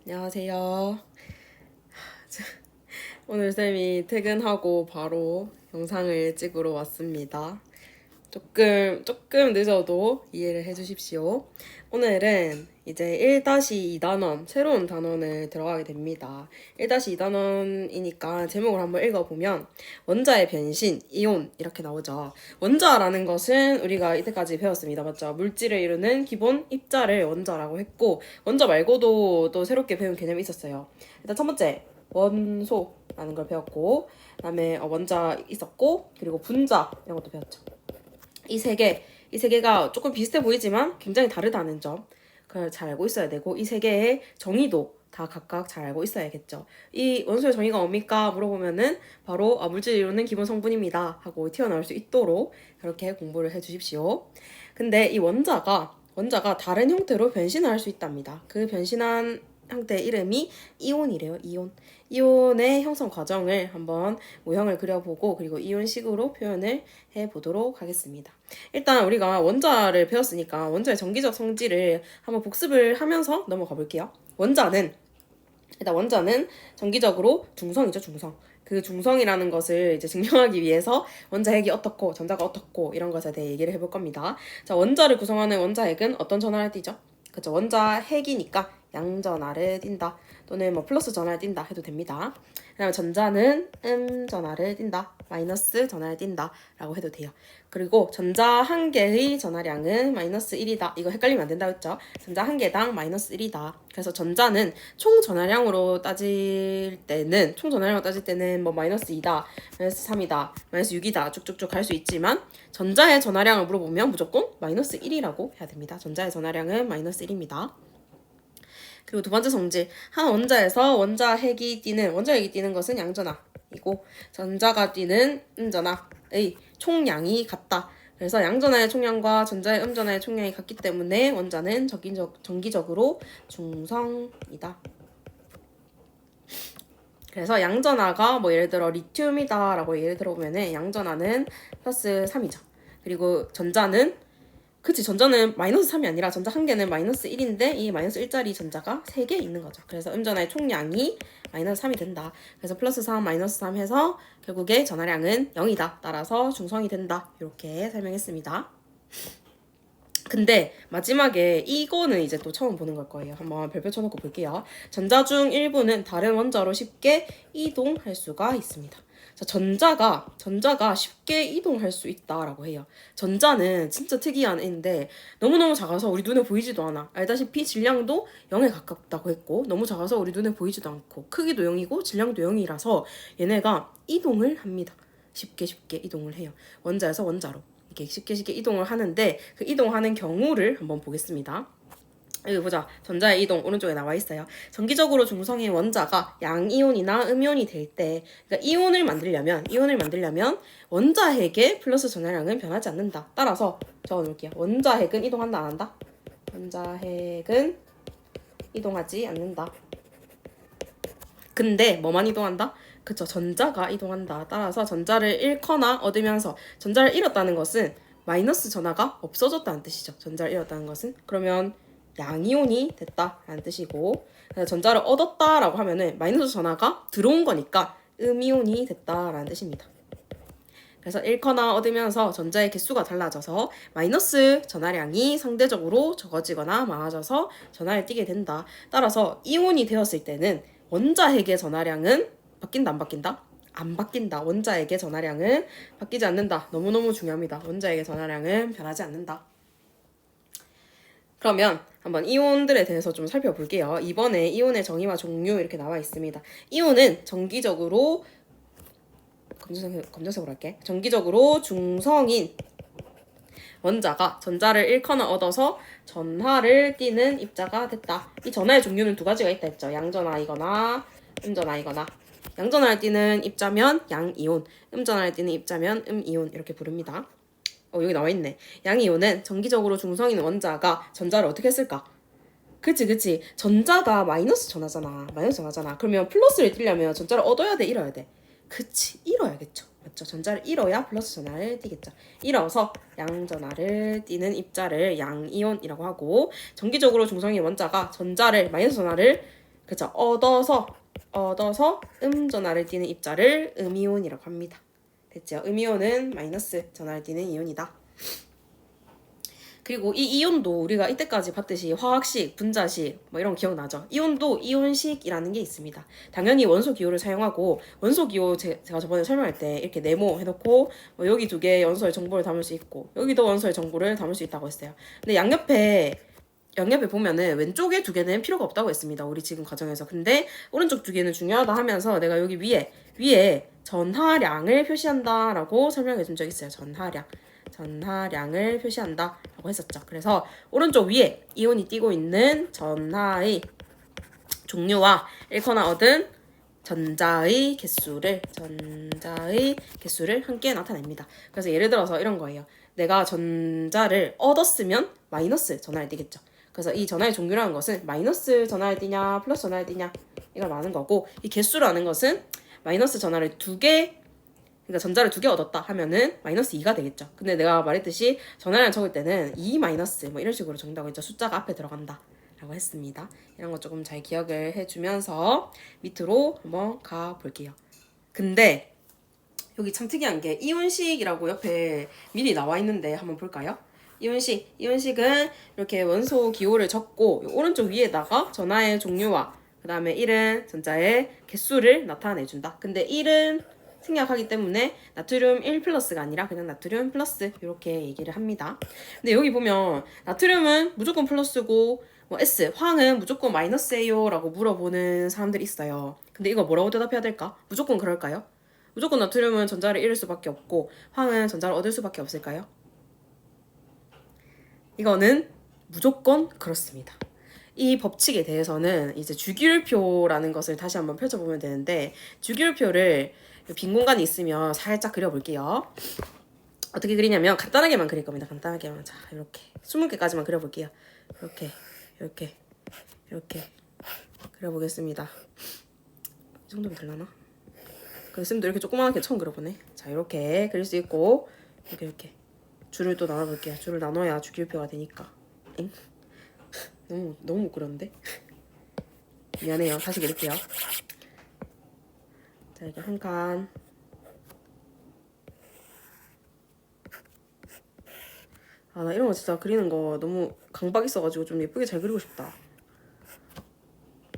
안녕하세요. 오늘 쌤이 퇴근하고 바로 영상을 찍으러 왔습니다. 조금 늦어도 이해를 해주십시오. 오늘은 이제 1-2단원, 새로운 단원을 들어가게 됩니다. 1-2단원이니까 제목을 한번 읽어보면 원자의 변신, 이온 이렇게 나오죠. 원자라는 것은 우리가 이때까지 배웠습니다. 맞죠? 물질을 이루는 기본 입자를 원자라고 했고 원자 말고도 또 새롭게 배운 개념이 있었어요. 일단 첫 번째 원소라는 걸 배웠고 그다음에 원자 있었고 그리고 분자 이런 것도 배웠죠. 이 세 개가 조금 비슷해 보이지만 굉장히 다르다는 점. 그걸 잘 알고 있어야 되고, 이 세 개의 정의도 다 각각 잘 알고 있어야겠죠. 이 원소의 정의가 뭡니까? 물어보면은 바로 물질을 이루는 기본 성분입니다. 하고 튀어나올 수 있도록 그렇게 공부를 해 주십시오. 근데 이 원자가 다른 형태로 변신을 할 수 있답니다. 그 변신한 형태의 이름이 이온이래요. 이온의 형성 과정을 한번 모형을 그려보고 그리고 이온식으로 표현을 해보도록 하겠습니다. 일단 우리가 원자를 배웠으니까 원자의 전기적 성질을 한번 복습을 하면서 넘어가 볼게요. 원자는 전기적으로 중성이죠, 중성. 그 중성이라는 것을 이제 증명하기 위해서 원자핵이 어떻고 전자가 어떻고 이런 것에 대해 얘기를 해볼 겁니다. 자, 원자를 구성하는 원자핵은 어떤 전하를 띠죠? 그쵸, 원자핵이니까 양전하를 띈다. 또는 뭐 플러스 전하를 띈다 해도 됩니다. 그 다음에 전자는 전하를 띈다. 마이너스 전하를 띈다 라고 해도 돼요. 그리고 전자 한 개의 전하량은 마이너스 1이다. 이거 헷갈리면 안 된다고 했죠. 전자 한 개당 마이너스 1이다. 그래서 전자는 총 전하량으로 따질 때는 뭐 마이너스 2다, 마이너스 3이다, 마이너스 6이다 쭉쭉쭉 갈 수 있지만 전자의 전하량을 물어보면 무조건 마이너스 1이라고 해야 됩니다. 전자의 전하량은 마이너스 1입니다. 그리고 두 번째 성질, 한 원자에서 원자핵이 띠는 것은 양전하이고 전자가 띠는 음전하의 총량이 같다. 그래서 양전하의 총량과 전자의 음전하의 총량이 같기 때문에 원자는 정기적으로 중성이다. 그래서 양전하가 뭐 예를 들어 리튬이다라고 예를 들어보면은 양전하는 플러스 3이죠. 그리고 전자는 마이너스 3이 아니라 전자 한 개는 마이너스 1인데 이 마이너스 1짜리 전자가 3개 있는 거죠. 그래서 음전하의 총량이 마이너스 3이 된다. 그래서 플러스 3, 마이너스 3 해서 결국에 전하량은 0이다. 따라서 중성이 된다. 이렇게 설명했습니다. 근데 마지막에 이거는 이제 또 처음 보는 걸 거예요. 한번 별표 쳐놓고 볼게요. 전자 중 일부는 다른 원자로 쉽게 이동할 수가 있습니다. 자, 전자가 쉽게 이동할 수 있다라고 해요. 전자는 진짜 특이한 애인데 너무너무 작아서 우리 눈에 보이지도 않아. 알다시피 질량도 0에 가깝다고 했고 너무 작아서 우리 눈에 보이지도 않고 크기도 0이고 질량도 0이라서 얘네가 이동을 합니다. 쉽게 이동을 해요. 원자에서 원자로. 이렇게 쉽게 이동을 하는데 그 이동하는 경우를 한번 보겠습니다. 여기 보자. 전자의 이동 오른쪽에 나와 있어요. 정기적으로 중성인 원자가 양이온이나 음이온이 될 때, 그러니까 이온을 만들려면 원자핵의 플러스 전하량은 변하지 않는다. 따라서 적어놓을게요. 원자핵은 이동한다, 안 한다? 원자핵은 이동하지 않는다. 근데 뭐만 이동한다? 그쵸, 전자가 이동한다. 따라서 전자를 잃거나 얻으면서 전자를 잃었다는 것은 마이너스 전하가 없어졌다는 뜻이죠. 전자를 잃었다는 것은. 그러면 양이온이 됐다라는 뜻이고 전자를 얻었다라고 하면은 마이너스 전하가 들어온 거니까 음이온이 됐다라는 뜻입니다. 그래서 잃거나 얻으면서 전자의 개수가 달라져서 마이너스 전하량이 상대적으로 적어지거나 많아져서 전하를 띠게 된다. 따라서 이온이 되었을 때는 원자핵의 전하량은 바뀐다, 안 바뀐다? 안 바뀐다. 원자핵의 전하량은 바뀌지 않는다. 너무너무 중요합니다. 원자핵의 전하량은 변하지 않는다. 그러면 한번 이온들에 대해서 좀 살펴볼게요. 이번에 이온의 정의와 종류 이렇게 나와 있습니다. 이온은 정기적으로 검정색으로 할게. 정기적으로 중성인 원자가 전자를 잃거나 얻어서 전하를 띠는 입자가 됐다. 이 전하의 종류는 두 가지가 있다 했죠. 양전하이거나 음전하이거나. 양전하를 띠는 입자면 양이온, 음전하를 띠는 입자면 음이온 이렇게 부릅니다. 여기 나와 있네. 양이온은 정기적으로 중성인 원자가 전자를 어떻게 쓸까? 그치. 전자가 마이너스 전하잖아. 그러면 플러스를 띠려면 전자를 얻어야 돼, 잃어야 돼? 그치, 잃어야겠죠. 맞죠? 전자를 잃어야 플러스 전하를 띠겠죠. 잃어서 양전하를 띠는 입자를 양이온이라고 하고 정기적으로 중성인 원자가 전자를 마이너스 전하를 그쵸? 얻어서 전하를 띠는 입자를 음이온이라고 합니다. 됐죠? 음이온은 마이너스 전하를 띠는 이온이다. 그리고 이 이온도 우리가 이때까지 봤듯이 화학식, 분자식 뭐 이런 거 기억나죠? 이온도 이온식이라는 게 있습니다. 당연히 원소 기호를 사용하고 원소 기호 제가 저번에 설명할 때 이렇게 네모 해놓고 뭐 여기 두 개의 원소의 정보를 담을 수 있고 여기도 원소의 정보를 담을 수 있다고 했어요. 근데 양옆에 보면은 왼쪽에 두 개는 필요가 없다고 했습니다. 우리 지금 과정에서. 근데 오른쪽 두 개는 중요하다 하면서 내가 여기 위에 전하량을 표시한다라고 설명해 준 적 있어요. 전하량을 표시한다 라고 했었죠. 그래서 오른쪽 위에 이온이 띄고 있는 전하의 종류와 잃거나 얻은 전자의 개수를 함께 나타냅니다. 그래서 예를 들어서 이런 거예요. 내가 전자를 얻었으면 마이너스 전하를 띄겠죠. 그래서 이 전하의 종류라는 것은 마이너스 전하를 띄냐 플러스 전하를 띄냐 이걸 말하는 거고, 이 개수라는 것은 마이너스 전하를 그러니까 전자를 2개 얻었다 하면은 마이너스 2가 되겠죠. 근데 내가 말했듯이 전하량 적을 때는 2 마이너스 뭐 이런 식으로 적는다고 했죠. 숫자가 앞에 들어간다 라고 했습니다. 이런 거 조금 잘 기억을 해주면서 밑으로 한번 가볼게요. 근데 여기 참 특이한 게 이온식이라고 옆에 미리 나와 있는데 한번 볼까요? 이온식은 이렇게 원소 기호를 적고 오른쪽 위에다가 전하의 종류와 그 다음에 1은 전자의 개수를 나타내준다. 근데 1은 생략하기 때문에 나트륨 1 플러스가 아니라 그냥 나트륨 플러스 이렇게 얘기를 합니다. 근데 여기 보면 나트륨은 무조건 플러스고 뭐 S, 황은 무조건 마이너스예요 라고 물어보는 사람들이 있어요. 근데 이거 뭐라고 대답해야 될까? 무조건 그럴까요? 무조건 나트륨은 전자를 잃을 수밖에 없고 황은 전자를 얻을 수밖에 없을까요? 이거는 무조건 그렇습니다. 이 법칙에 대해서는 이제 주기율표라는 것을 다시 한번 펼쳐보면 되는데, 주기율표를 빈 공간이 있으면 살짝 그려볼게요. 어떻게 그리냐면 간단하게만 그릴 겁니다. 간단하게만. 자, 이렇게 20개까지만 그려볼게요. 이렇게 그려보겠습니다. 이 정도면 되려나? 쌤도 이렇게 조그맣게 처음 그려보네. 자, 이렇게 그릴 수 있고 이렇게 줄을 또 나눠볼게요. 줄을 나눠야 주기율표가 되니까. 엥? 너무 못 그렸는데? 미안해요. 다시 그릴게요. 자, 이렇게 한 칸. 아, 나 이런 거 진짜 그리는 거 너무 강박 있어가지고 좀 예쁘게 잘 그리고 싶다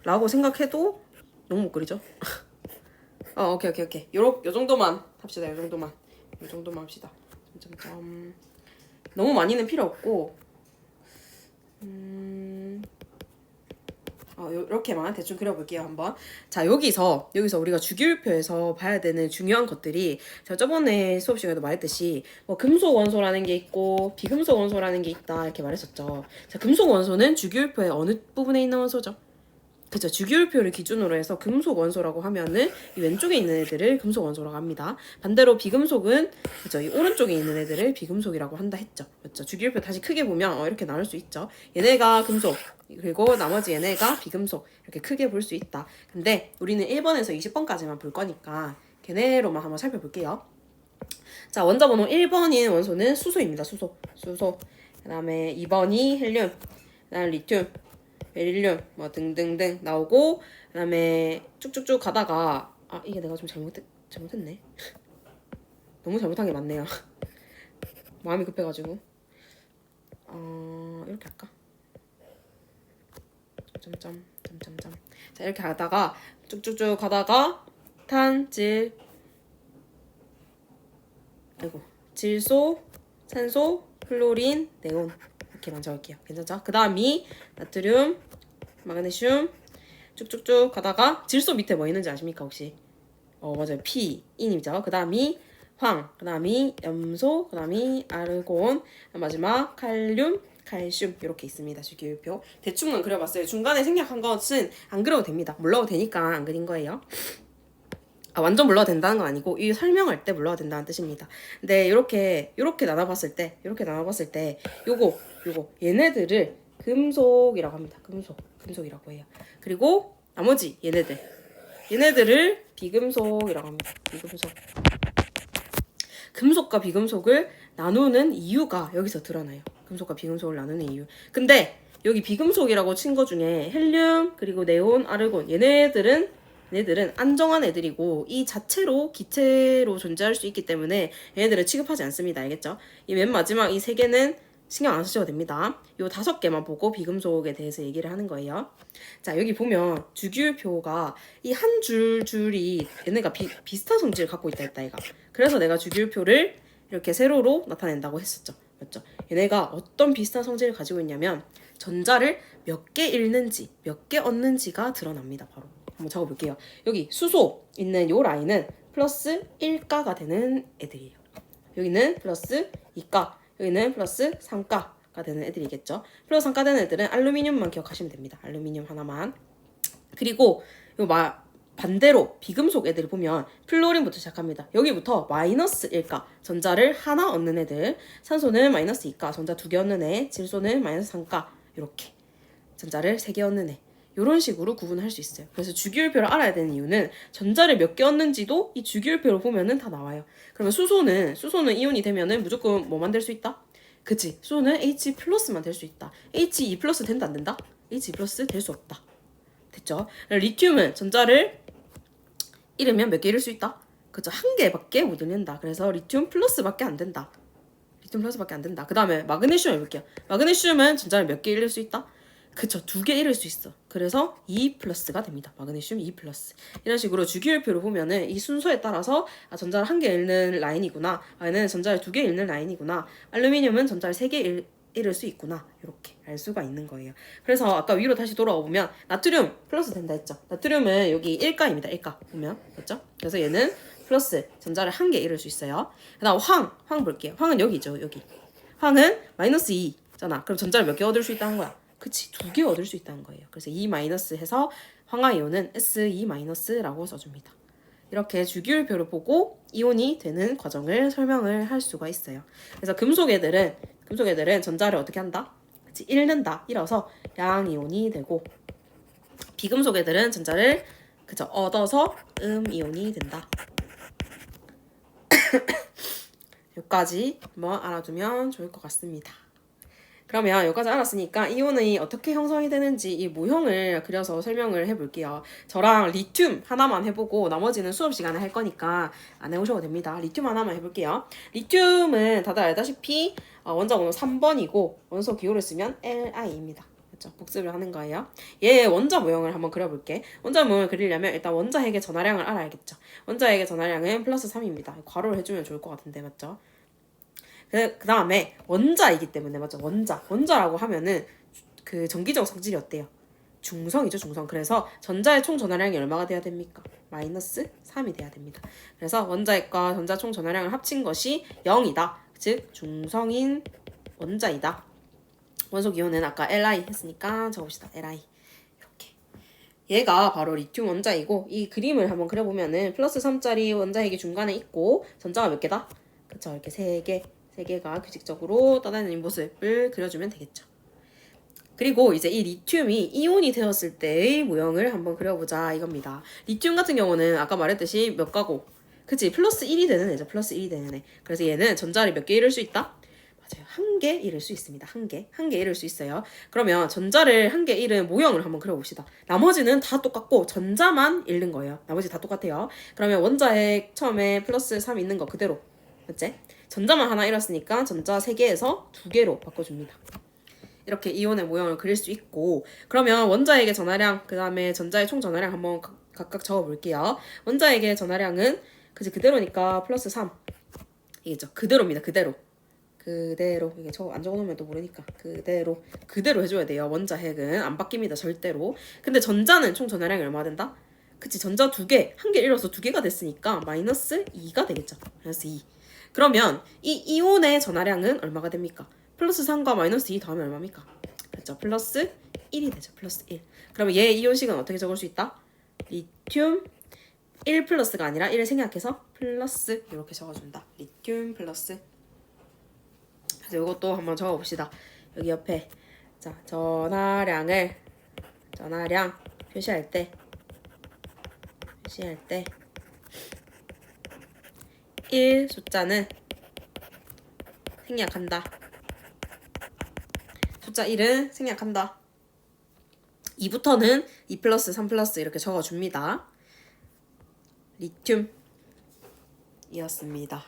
라고 생각해도 너무 못 그리죠? 오케이. 요 정도만 합시다. 요 정도만 합시다. 점점점. 너무 많이는 필요 없고 이렇게만 대충 그려볼게요. 한번. 자, 여기서 우리가 주기율표에서 봐야 되는 중요한 것들이, 제가 저번에 수업 시간에도 말했듯이 뭐 금속 원소라는 게 있고 비금속 원소라는 게 있다 이렇게 말했었죠. 자, 금속 원소는 주기율표의 어느 부분에 있는 원소죠? 그쵸. 주기율표를 기준으로 해서 금속 원소라고 하면은 이 왼쪽에 있는 애들을 금속 원소라고 합니다. 반대로 비금속은 그쵸. 이 오른쪽에 있는 애들을 비금속이라고 한다 했죠. 맞죠? 주기율표 다시 크게 보면 이렇게 나눌 수 있죠. 얘네가 금속, 그리고 나머지 얘네가 비금속, 이렇게 크게 볼 수 있다. 근데 우리는 1번에서 20번까지만 볼 거니까 걔네로만 한번 살펴볼게요. 자, 원자번호 1번인 원소는 수소입니다. 수소. 그 다음에 2번이 헬륨, 그 다음 리튬, 베릴륨 뭐 등등등 나오고, 그 다음에 쭉쭉쭉 가다가 이게 내가 좀 잘못했네. 너무 잘못한 게 많네요. 마음이 급해가지고 이렇게 할까? 점점점. 자, 이렇게 가다가 쭉쭉쭉 가다가 질소, 산소, 플로린, 네온 이렇게만 적을게요. 괜찮죠? 그 다음이 나트륨, 마그네슘 쭉쭉쭉 가다가 질소 밑에 뭐 있는지 아십니까 혹시? 맞아요. P, 인이죠. 그 다음이 황, 그 다음이 염소, 그 다음이 아르곤, 마지막 칼륨, 칼슘 이렇게 있습니다. 주기율표 대충만 그려봤어요. 중간에 생략한 것은 안 그려도 됩니다. 몰라도 되니까 안 그린 거예요. 완전 몰라도 된다는 건 아니고 이 설명할 때 몰라도 된다는 뜻입니다. 근데 이렇게 나눠봤을 때 요거 얘네들을 금속이라고 합니다. 금속이라고 해요. 그리고 나머지 얘네들을 비금속이라고 합니다. 비금속. 금속과 비금속을 나누는 이유가 여기서 드러나요. 금속과 비금속을 나누는 이유. 근데 여기 비금속이라고 친 거 중에 헬륨 그리고 네온, 아르곤 얘네들은 안정한 애들이고 이 자체로 기체로 존재할 수 있기 때문에 얘네들은 취급하지 않습니다. 알겠죠? 이 맨 마지막 이 세 개는 신경 안 쓰셔도 됩니다. 요 5개만 보고 비금속에 대해서 얘기를 하는 거예요. 자, 여기 보면 주기율표가 이 한 줄이 얘네가 비슷한 성질을 갖고 있다 했다 얘가. 그래서 내가 주기율표를 이렇게 세로로 나타낸다고 했었죠. 맞죠? 얘네가 어떤 비슷한 성질을 가지고 있냐면 전자를 몇 개 잃는지 몇 개 얻는지가 드러납니다. 바로 한번 적어볼게요. 여기 수소 있는 요 라인은 플러스 1가가 되는 애들이에요. 여기는 플러스 2가, 여기는 플러스 3가가 되는 애들이겠죠. 플러스 3가 되는 애들은 알루미늄만 기억하시면 됩니다. 알루미늄 하나만. 그리고 요 반대로 비금속 애들 보면 플로린부터 시작합니다. 여기부터 마이너스 1가, 전자를 하나 얻는 애들. 산소는 마이너스 2가, 전자 2개 얻는 애. 질소는 마이너스 3가, 이렇게 전자를 3개 얻는 애. 이런 식으로 구분할 수 있어요. 그래서 주기율표를 알아야 되는 이유는 전자를 몇 개 얻는지도 이 주기율표를 보면은 다 나와요. 그러면 수소는 이온이 되면은 무조건 뭐 만들 수 있다? 그치? 수소는 H 플러스만 될 수 있다. He 플러스 된다 안 된다? He 플러스 될 수 없다. 됐죠? 리튬은 전자를 잃으면 몇 개 잃을 수 있다? 그죠? 한 개밖에 못 잃는다. 그래서 리튬 플러스밖에 안 된다. 리튬 플러스밖에 안 된다. 그 다음에 마그네슘 해볼게요. 마그네슘은 전자를 몇 개 잃을 수 있다? 그쵸, 2개 잃을 수 있어. 그래서 2 플러스가 됩니다. 마그네슘 2 플러스. 이런 식으로 주기율표를 보면은 이 순서에 따라서 전자를 1개 잃는 라인이구나. 얘는 전자를 2개 잃는 라인이구나. 알루미늄은 전자를 3개 잃을 수 있구나. 이렇게 알 수가 있는 거예요. 그래서 아까 위로 다시 돌아와 보면 나트륨 플러스 된다 했죠. 나트륨은 여기 1가입니다. 1가 보면 맞죠? 그래서 얘는 플러스 전자를 1개 잃을 수 있어요. 그 다음 황 볼게요. 황은 여기죠. 여기. 황은 마이너스 2잖아. 그럼 전자를 몇 개 얻을 수 있다는 거야? 그치, 2개 얻을 수 있다는 거예요. 그래서 2 마이너스 해서 황화이온은 S2 마이너스라고 써줍니다. 이렇게 주기율표를 보고 이온이 되는 과정을 설명을 할 수가 있어요. 그래서 금속 애들은 전자를 어떻게 한다? 그치, 잃는다. 잃어서 양이온이 되고, 비금속 애들은 전자를 얻어서 음이온이 된다. 여기까지 한번 알아두면 좋을 것 같습니다. 그러면 여기까지 알았으니까 이온이 어떻게 형성이 되는지 이 모형을 그려서 설명을 해볼게요. 저랑 리튬 하나만 해보고 나머지는 수업 시간에 할 거니까 안 해오셔도 됩니다. 리튬 하나만 해볼게요. 리튬은 다들 알다시피 원자 번호 3번이고 원소 기호를 쓰면 Li입니다. 그렇죠? 복습을 하는 거예요. 얘 원자 모형을 한번 그려볼게. 원자 모형을 그리려면 일단 원자핵의 전하량을 알아야겠죠. 원자핵의 전하량은 플러스 3입니다. 괄호를 해주면 좋을 것 같은데 맞죠? 그 다음에 원자이기 때문에 맞죠? 원자라고 하면은 그 전기적 성질이 어때요? 중성이죠, 중성. 그래서 전자의 총 전하량이 얼마가 돼야 됩니까? 마이너스 3이 돼야 됩니다. 그래서 원자핵과 전자 총 전하량을 합친 것이 0이다. 즉 중성인 원자이다. 원소 기호는 아까 Li 했으니까 적읍시다. Li. 이렇게. 얘가 바로 리튬 원자이고 이 그림을 한번 그려보면은 플러스 3짜리 원자핵이 중간에 있고 전자가 몇 개다? 그쵸, 이렇게 3개가 규칙적으로 떠다니는 모습을 그려주면 되겠죠. 그리고 이제 이 리튬이 이온이 되었을 때의 모형을 한번 그려보자 이겁니다. 리튬 같은 경우는 아까 말했듯이 몇 가고 그치, 플러스 1이 되는 애죠. 플러스 1이 되는 애. 그래서 얘는 전자를 몇 개 잃을 수 있다? 맞아요. 1개 잃을 수 있습니다. 1개 잃을 수 있어요. 그러면 전자를 1개 잃은 모형을 한번 그려봅시다. 나머지는 다 똑같고 전자만 잃는 거예요. 나머지 다 똑같아요. 그러면 원자핵 처음에 플러스 3 있는 거 그대로 맞지? 전자만 하나 잃었으니까 전자 3개에서 2개로 바꿔줍니다. 이렇게 이온의 모형을 그릴 수 있고, 그러면 원자핵의 전하량, 그 다음에 전자의 총 전하량 한번 각각 적어볼게요. 원자핵의 전하량은 그대로니까 플러스 3 이겠죠. 그대로입니다. 그대로 이게 저 안 적어놓으면 또 모르니까 그대로 해줘야 돼요. 원자핵은 안 바뀝니다. 절대로. 근데 전자는 총 전하량이 얼마 된다? 그치, 전자 2개, 1개 잃어서 2개가 됐으니까 마이너스 2가 되겠죠. 마이너스 2. 그러면 이 이온의 전하량은 얼마가 됩니까? 플러스 3과 마이너스 2 더하면 얼마입니까? 그렇죠. 플러스 1이 되죠. 플러스 1. 그러면 얘 이온식은 어떻게 적을 수 있다? 리튬 1 플러스가 아니라 1을 생략해서 플러스 이렇게 적어준다. 리튬 플러스. 그래서 이것도 한번 적어봅시다. 여기 옆에 자 전하량 표시할 때 1 숫자는 생략한다. 숫자 1은 생략한다. 2부터는 2 플러스 3 플러스 이렇게 적어줍니다. 리튬이었습니다.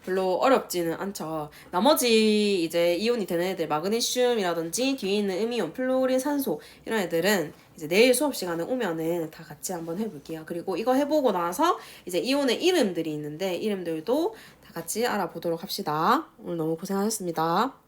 별로 어렵지는 않죠. 나머지 이제 이온이 되는 애들, 마그네슘이라든지 뒤에 있는 음이온, 플로린, 산소 이런 애들은 이제 내일 수업 시간에 오면은 다 같이 한번 해볼게요. 그리고 이거 해보고 나서 이제 이온의 이름들이 있는데 이름들도 다 같이 알아보도록 합시다. 오늘 너무 고생하셨습니다.